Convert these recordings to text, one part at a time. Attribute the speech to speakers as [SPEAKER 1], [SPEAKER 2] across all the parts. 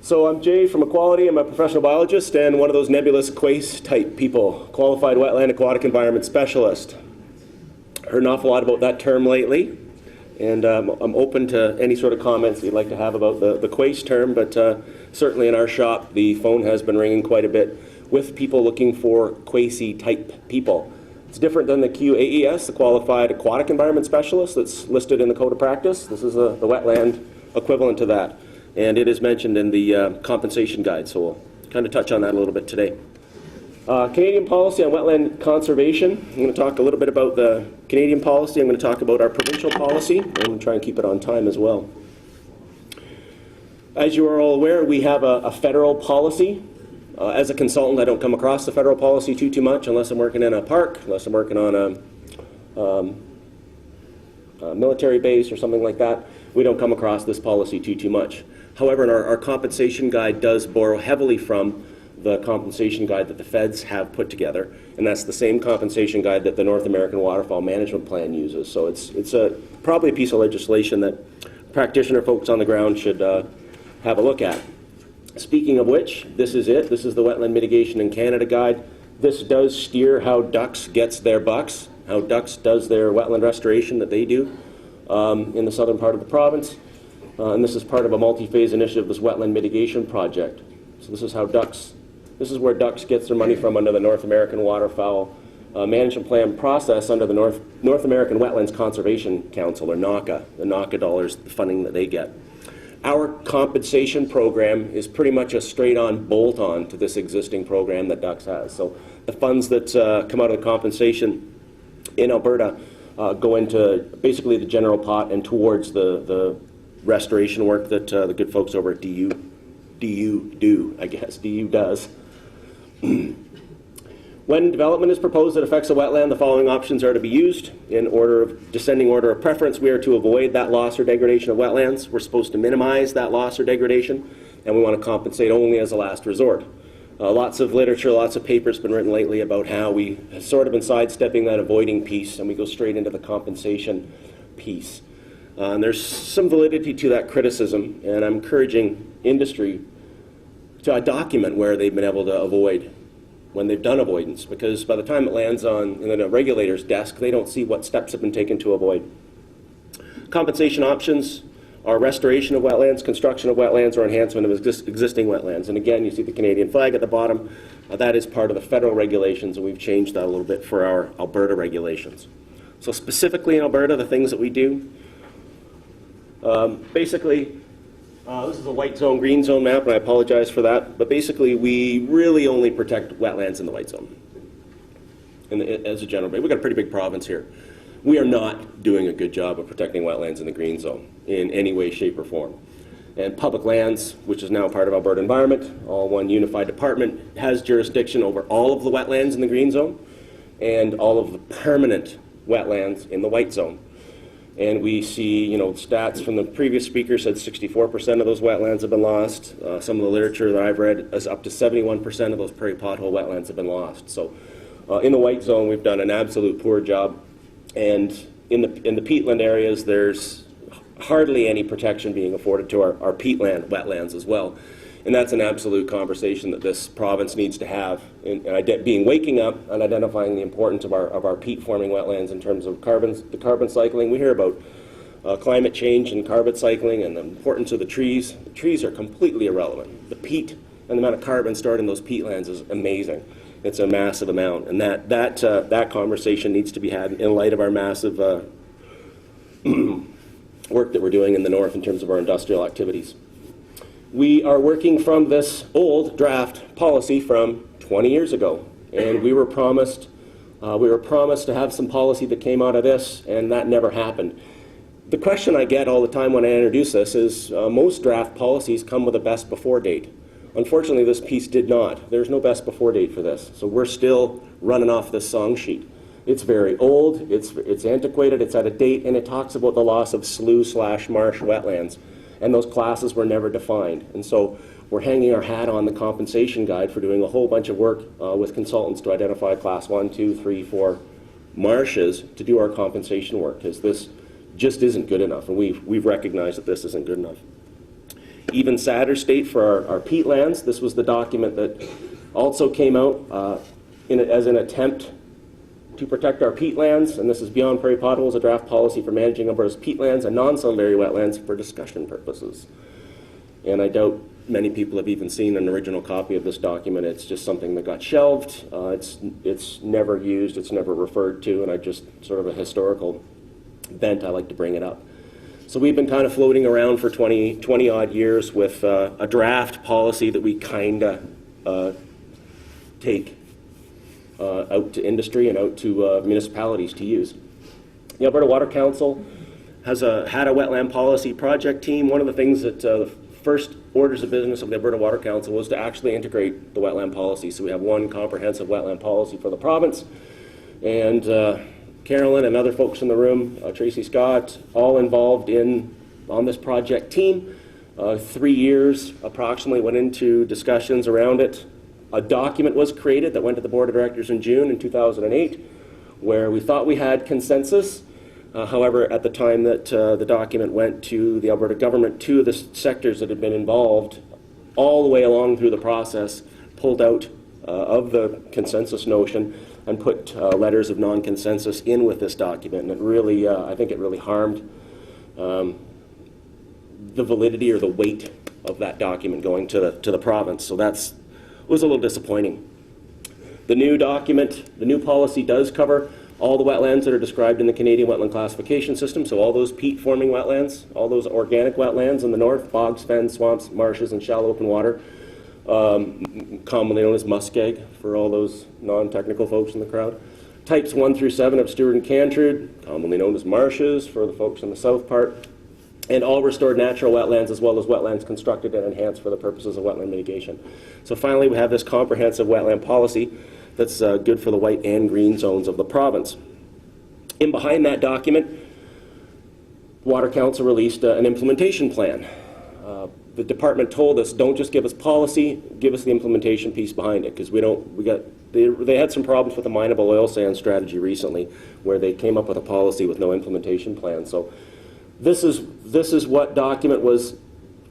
[SPEAKER 1] So I'm Jay from Aquality. I'm a professional biologist and one of those nebulous QACE type people, Qualified Wetland Aquatic Environment Specialist. Heard an awful lot about that term lately, and I'm open to any sort of comments you'd like to have about the QACE term, but certainly in our shop the phone has been ringing quite a bit with people looking for QACE type people. It's different than the QAES, the Qualified Aquatic Environment Specialist, that's listed in the Code of Practice. This is the wetland equivalent to that, and it is mentioned in the compensation guide, so we'll kind of touch on that a little bit today. Canadian policy on wetland conservation. I'm going to talk a little bit about the Canadian policy. I'm going to talk about our provincial policy, and I'm going to try and keep it on time as well. As you are all aware, we have a federal policy. As a consultant, I don't come across the federal policy too much unless I'm working in a park, unless I'm working on a military base or something like that. We don't come across this policy too much. However, our compensation guide does borrow heavily from the compensation guide that the feds have put together, and that's the same compensation guide that the North American Waterfowl Management Plan uses. So it's probably a piece of legislation that practitioner folks on the ground should have a look at. Speaking of which, this is it. This is the Wetland Mitigation in Canada guide. This does steer how Ducks gets their bucks, how Ducks does their wetland restoration that they do in the southern part of the province. And this is part of a multi-phase initiative, this wetland mitigation project. So this is how Ducks, this is where Ducks gets their money from under the North American Waterfowl Management Plan process under the North American Wetlands Conservation Council, or NAWCA. The NAWCA dollars, the funding that they get. Our compensation program is pretty much a straight-on bolt-on to this existing program that Ducks has. So the funds that come out of the compensation in Alberta go into basically the general pot and towards the restoration work that the good folks over at DU does. When development is proposed that affects a wetland, the following options are to be used. In order of descending order of preference, we are to avoid that loss or degradation of wetlands. We're supposed to minimize that loss or degradation, and we want to compensate only as a last resort. Lots of literature, lots of papers have been written lately about how we have sort of been sidestepping that avoiding piece, and we go straight into the compensation piece. And there's some validity to that criticism, and I'm encouraging industry to document where they've been able to avoid when they've done avoidance, because by the time it lands on the regulator's desk, they don't see what steps have been taken to avoid. Compensation options are restoration of wetlands, construction of wetlands, or enhancement of existing wetlands. And again, you see the Canadian flag at the bottom. That is part of the federal regulations, and we've changed that a little bit for our Alberta regulations. So specifically in Alberta, the things that we do, this is a white zone, green zone map, and I apologize for that. But basically, we really only protect wetlands in the white zone. As a general, we've got a pretty big province here. We are not doing a good job of protecting wetlands in the green zone in any way, shape, or form. And public lands, which is now part of Alberta Environment, all one unified department, has jurisdiction over all of the wetlands in the green zone and all of the permanent wetlands in the white zone. And we see, stats from the previous speaker said 64% of those wetlands have been lost. Some of the literature that I've read is up to 71% of those prairie pothole wetlands have been lost. So in the white zone, we've done an absolute poor job. And in the peatland areas, there's hardly any protection being afforded to our peatland wetlands as well. And that's an absolute conversation that this province needs to have in waking up and identifying the importance of our peat-forming wetlands in terms of the carbon cycling. We hear about climate change and carbon cycling and the importance of the trees. The trees are completely irrelevant. The peat and the amount of carbon stored in those peatlands is amazing. It's a massive amount, and that conversation needs to be had in light of our massive work that we're doing in the north in terms of our industrial activities. We are working from this old draft policy from 20 years ago, and we were promised to have some policy that came out of this, and that never happened. The question I get all the time when I introduce this is most draft policies come with a best before date. Unfortunately, this piece did not. There's no best before date for this, so we're still running off this song sheet. It's very old, it's antiquated, it's out of date, and it talks about the loss of slough/marsh wetlands. And those classes were never defined. And so we're hanging our hat on the compensation guide for doing a whole bunch of work with consultants to identify class 1, 2, 3, 4 marshes to do our compensation work, because this just isn't good enough, and we've recognized that this isn't good enough. even sadder state for our peatlands. This was the document that also came out as an attempt to protect our peatlands, and this is Beyond Prairie Potholes, a draft policy for managing Alberta's peatlands and non-settled area wetlands for discussion purposes. And I doubt many people have even seen an original copy of this document. It's just something that got shelved. It's never used, it's never referred to, and I just sort of a historical bent, I like to bring it up. So we've been kind of floating around for 20 odd years with a draft policy that we kind of take out to industry and out to municipalities to use. The Alberta Water Council had a wetland policy project team. One of the things that the first orders of business of the Alberta Water Council was to actually integrate the wetland policy. So we have one comprehensive wetland policy for the province. And Carolyn and other folks in the room, Tracy Scott, all involved on this project team. 3 years approximately went into discussions around it. A document was created that went to the Board of Directors in June in 2008, where we thought we had consensus. However, at the time that the document went to the Alberta government, two of the sectors that had been involved all the way along through the process pulled out of the consensus notion and put letters of non-consensus in with this document. And it really, I think it really harmed the validity or the weight of that document going to the province. So that was a little disappointing. The new document, the new policy does cover all the wetlands that are described in the Canadian Wetland Classification System, so all those peat-forming wetlands, all those organic wetlands in the north, bogs, fens, swamps, marshes, and shallow open water, commonly known as muskeg for all those non-technical folks in the crowd. Types 1 through 7 of Stewart and Cantrude, commonly known as marshes for the folks in the south part, and all restored natural wetlands as well as wetlands constructed and enhanced for the purposes of wetland mitigation. So finally, we have this comprehensive wetland policy that's good for the white and green zones of the province. In behind that document, Water Council released an implementation plan. The department told us, don't just give us policy, give us the implementation piece behind it, because they had some problems with the mineable oil sand strategy recently, where they came up with a policy with no implementation plan. So this is what document was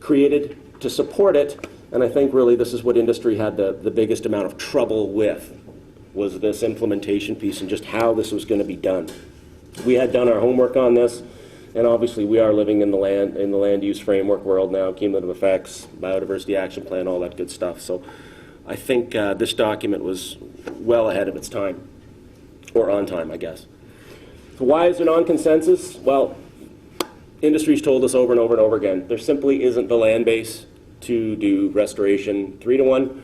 [SPEAKER 1] created to support it, and I think really this is what industry had the biggest amount of trouble with, was this implementation piece and just how this was going to be done. We had done our homework on this, and obviously we are living in the land use framework world now, cumulative effects, biodiversity action plan, all that good stuff. So I think this document was well ahead of its time, or on time, I guess. So why is there non-consensus? Well, industry's told us over and over and over again, there simply isn't the land base to do restoration 3-to-1.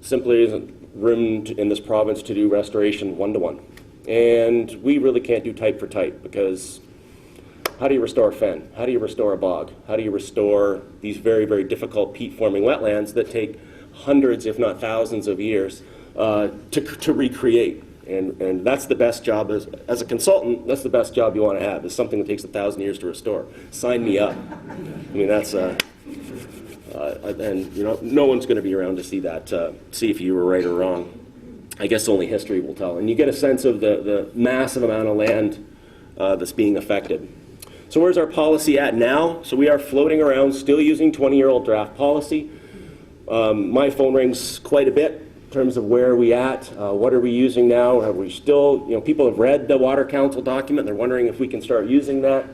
[SPEAKER 1] Simply isn't room in this province to do restoration 1-to-1. And we really can't do type for type, because how do you restore a fen? How do you restore a bog? How do you restore these very, very difficult peat-forming wetlands that take hundreds, if not thousands of years to recreate? And that's the best job, as a consultant, that's the best job you want to have, is something that takes 1,000 years to restore. Sign me up. I mean, that's, and you know, no one's going to be around to see that, see if you were right or wrong. I guess only history will tell. And you get a sense of the massive amount of land that's being affected. So where's our policy at now? So we are floating around, still using 20-year-old draft policy. My phone rings quite a bit in terms of where are we at, what are we using now? Have we still, you know, people have read the Water Council document, they're wondering if we can start using that.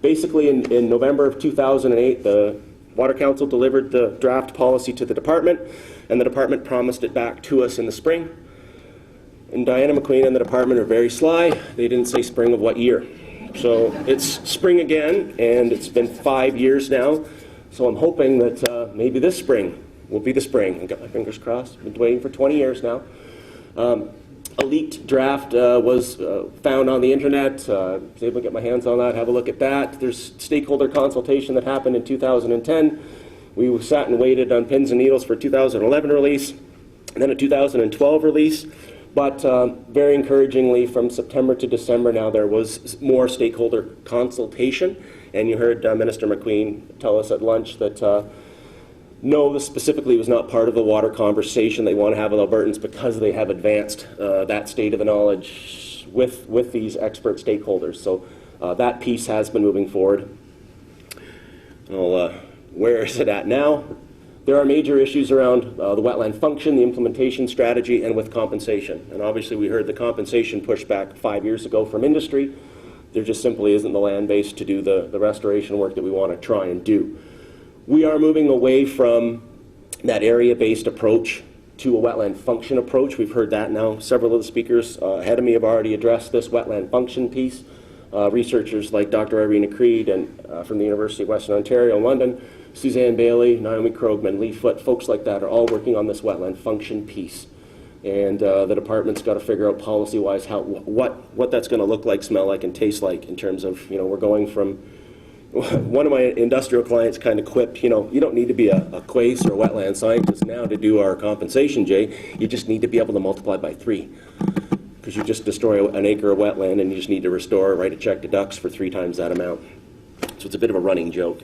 [SPEAKER 1] Basically in November of 2008, the Water Council delivered the draft policy to the department, and the department promised it back to us in the spring. And Diana McQueen and the department are very sly. They didn't say spring of what year. So it's spring again, and it's been 5 years now. So I'm hoping that maybe this spring will be the spring. I've got my fingers crossed. I've been waiting for 20 years now. A leaked draft was found on the internet. I was able to get my hands on that, have a look at that. There's stakeholder consultation that happened in 2010. We sat and waited on pins and needles for 2011 release, and then a 2012 release. But very encouragingly, from September to December now, there was more stakeholder consultation. And you heard Minister McQueen tell us at lunch that no, this specifically was not part of the water conversation they want to have with Albertans, because they have advanced that state of the knowledge with these expert stakeholders. So that piece has been moving forward. I'll Where is it at now? There are major issues around the wetland function, the implementation strategy, and with compensation. And obviously we heard the compensation pushback 5 years ago from industry. There just simply isn't the land base to do the restoration work that we want to try and do. We are moving away from that area-based approach to a wetland function approach. We've heard that now. Several of the speakers ahead of me have already addressed this wetland function piece. Researchers like Dr. Irina Creed and from the University of Western Ontario in London, Suzanne Bailey, Naomi Krogman, Lee Foote, folks like that are all working on this wetland function piece. And the department's got to figure out policy-wise what that's going to look like, smell like, and taste like in terms of, we're going from, one of my industrial clients kind of quipped, you don't need to be a quace or a wetland scientist now to do our compensation, Jay. You just need to be able to multiply by 3. Because you just destroy an acre of wetland and you just need to restore, write a check to ducks for 3 times that amount. So it's a bit of a running joke.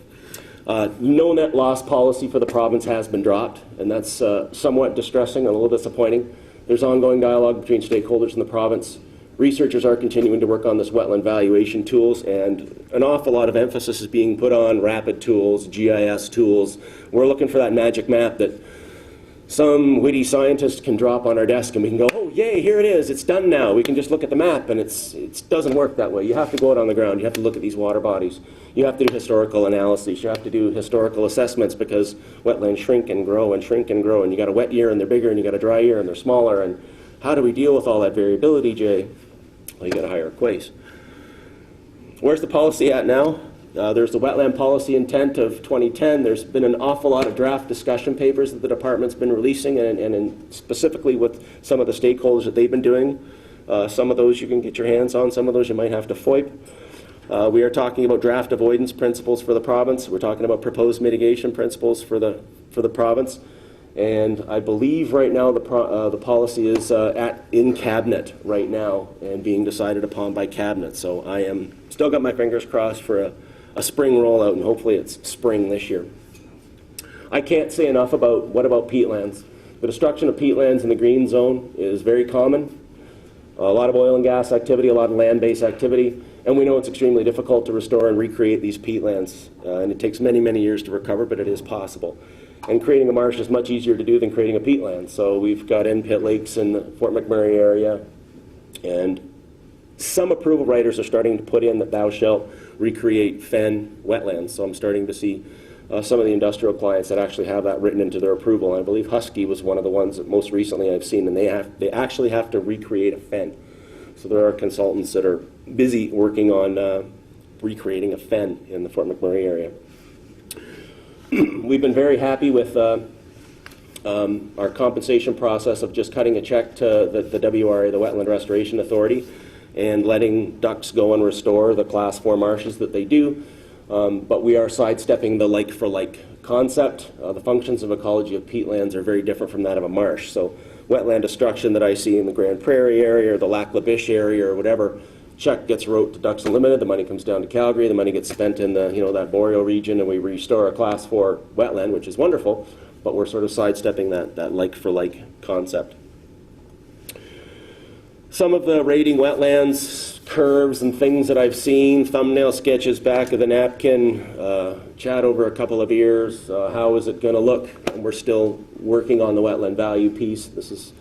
[SPEAKER 1] No net loss policy for the province has been dropped, and that's somewhat distressing and a little disappointing. There's ongoing dialogue between stakeholders in the province. Researchers are continuing to work on this wetland valuation tools, and an awful lot of emphasis is being put on rapid tools, GIS tools. We're looking for that magic map that some witty scientist can drop on our desk and we can go, oh, yay, here it is, it's done now. We can just look at the map, and it doesn't work that way. You have to go out on the ground. You have to look at these water bodies. You have to do historical analyses. You have to do historical assessments because wetlands shrink and grow and shrink and grow, and you got a wet year and they're bigger, and you got a dry year and they're smaller, and how do we deal with all that variability, Jay? Well, you got to hire a quace. Where's the policy at now? There's the wetland policy intent of 2010. There's been an awful lot of draft discussion papers that the department's been releasing, and specifically with some of the stakeholders that they've been doing. Some of those you can get your hands on. Some of those you might have to FOIP. We are talking about draft avoidance principles for the province. We're talking about proposed mitigation principles for the province. And I believe right now the policy is in cabinet right now and being decided upon by cabinet. So I am still got my fingers crossed for a spring rollout, and hopefully it's spring this year. I can't say enough about what about peatlands. The destruction of peatlands in the green zone is very common. A lot of oil and gas activity, a lot of land-based activity, and we know it's extremely difficult to restore and recreate these peatlands, and it takes many, many years to recover, but it is possible. And creating a marsh is much easier to do than creating a peatland. So we've got in-pit lakes in the Fort McMurray area, and some approval writers are starting to put in that thou shalt recreate fen wetlands. So I'm starting to see some of the industrial clients that actually have that written into their approval. And I believe Husky was one of the ones that most recently I've seen, and they actually have to recreate a fen. So there are consultants that are busy working on recreating a fen in the Fort McMurray area. We've been very happy with our compensation process of just cutting a check to the WRA, the Wetland Restoration Authority, and letting ducks go and restore the Class 4 marshes that they do. But we are sidestepping the like-for-like concept. The functions of ecology of peatlands are very different from that of a marsh. So wetland destruction that I see in the Grand Prairie area or the Lac La Biche area or whatever, check gets wrote to Ducks Unlimited, the money comes down to Calgary, the money gets spent in the, that boreal region, and we restore a Class 4 wetland, which is wonderful, but we're sort of sidestepping that like-for-like concept. Some of the rating wetlands curves and things that I've seen, thumbnail sketches back of the napkin, chat over a couple of years, how is it going to look? And we're still working on the wetland value piece. This is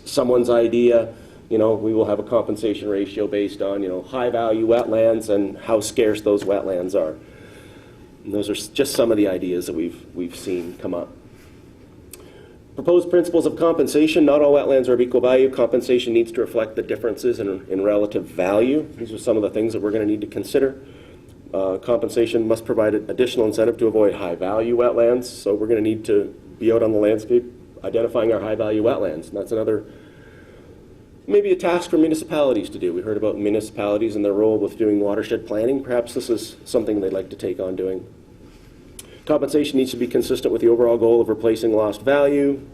[SPEAKER 1] someone's idea. We will have a compensation ratio based on, high value wetlands and how scarce those wetlands are. And those are just some of the ideas that we've seen come up. Proposed principles of compensation. Not all wetlands are of equal value. Compensation needs to reflect the differences in relative value. These are some of the things that we're going to need to consider. Compensation must provide additional incentive to avoid high value wetlands. So we're going to need to be out on the landscape identifying our high value wetlands. And that's another maybe a task for municipalities to do. We heard about municipalities and their role with doing watershed planning. Perhaps this is something they'd like to take on doing. Compensation needs to be consistent with the overall goal of replacing lost value.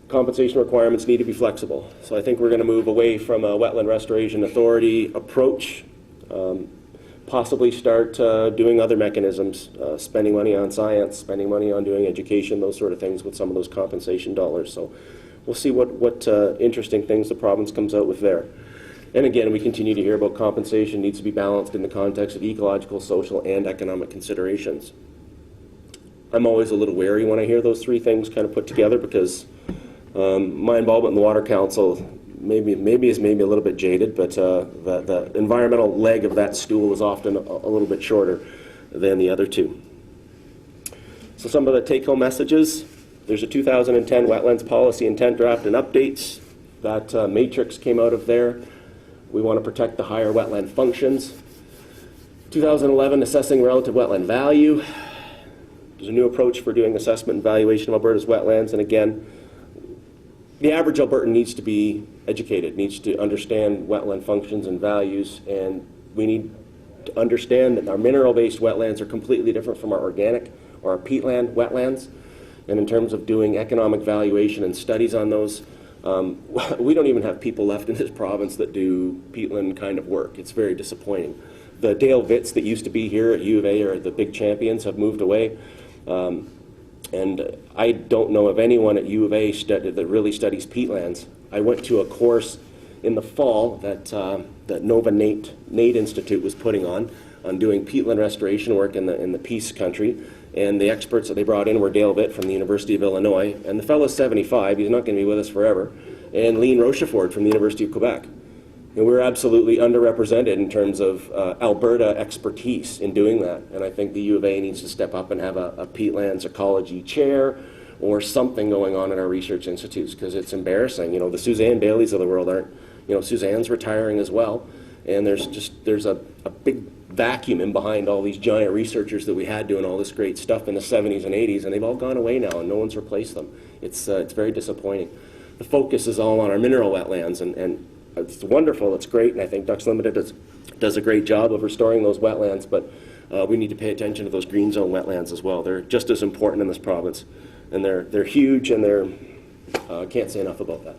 [SPEAKER 1] Compensation requirements need to be flexible. So I think we're going to move away from a Wetland Restoration Authority approach, possibly start doing other mechanisms, spending money on science, spending money on doing education, those sort of things with some of those compensation dollars. So we'll see what interesting things the province comes out with there. And again, we continue to hear about compensation needs to be balanced in the context of ecological, social, and economic considerations. I'm always a little wary when I hear those three things kind of put together, because my involvement in the Water Council maybe is a little bit jaded, but the environmental leg of that stool is often a little bit shorter than the other two. So some of the take-home messages: there's a 2010 Wetlands Policy Intent Draft and Updates. That matrix came out of there. We want to protect the higher wetland functions. 2011, assessing relative wetland value. There's a new approach for doing assessment and valuation of Alberta's wetlands, and again, the average Albertan needs to be educated, needs to understand wetland functions and values, and we need to understand that our mineral-based wetlands are completely different from our organic or our peatland wetlands. And in terms of doing economic valuation and studies on those, we don't even have people left in this province that do peatland kind of work. It's very disappointing. The Dale Vitts that used to be here at U of A are the big champions, have moved away. And I don't know of anyone at U of A that really studies peatlands. I went to a course in the fall that Nova Nate Institute was putting on doing peatland restoration work in the Peace Country. And the experts that they brought in were Dale Vitt from the University of Illinois, and the fellow's 75, he's not going to be with us forever, and Lean Rochefort from the University of Quebec. And we're absolutely underrepresented in terms of Alberta expertise in doing that. And I think the U of A needs to step up and have a peatlands ecology chair or something going on in our research institutes, because it's embarrassing. You know, the Suzanne Baileys of the world aren't, you know, Suzanne's retiring as well. And there's a big vacuum in behind all these giant researchers that we had doing all this great stuff in the 70s and 80s, and they've all gone away now and no one's replaced them. It's very disappointing. The focus is all on our mineral wetlands, and it's wonderful, it's great, and I think Ducks Limited does a great job of restoring those wetlands, but we need to pay attention to those green zone wetlands as well. They're just as important in this province, and they're huge, and can't say enough about that.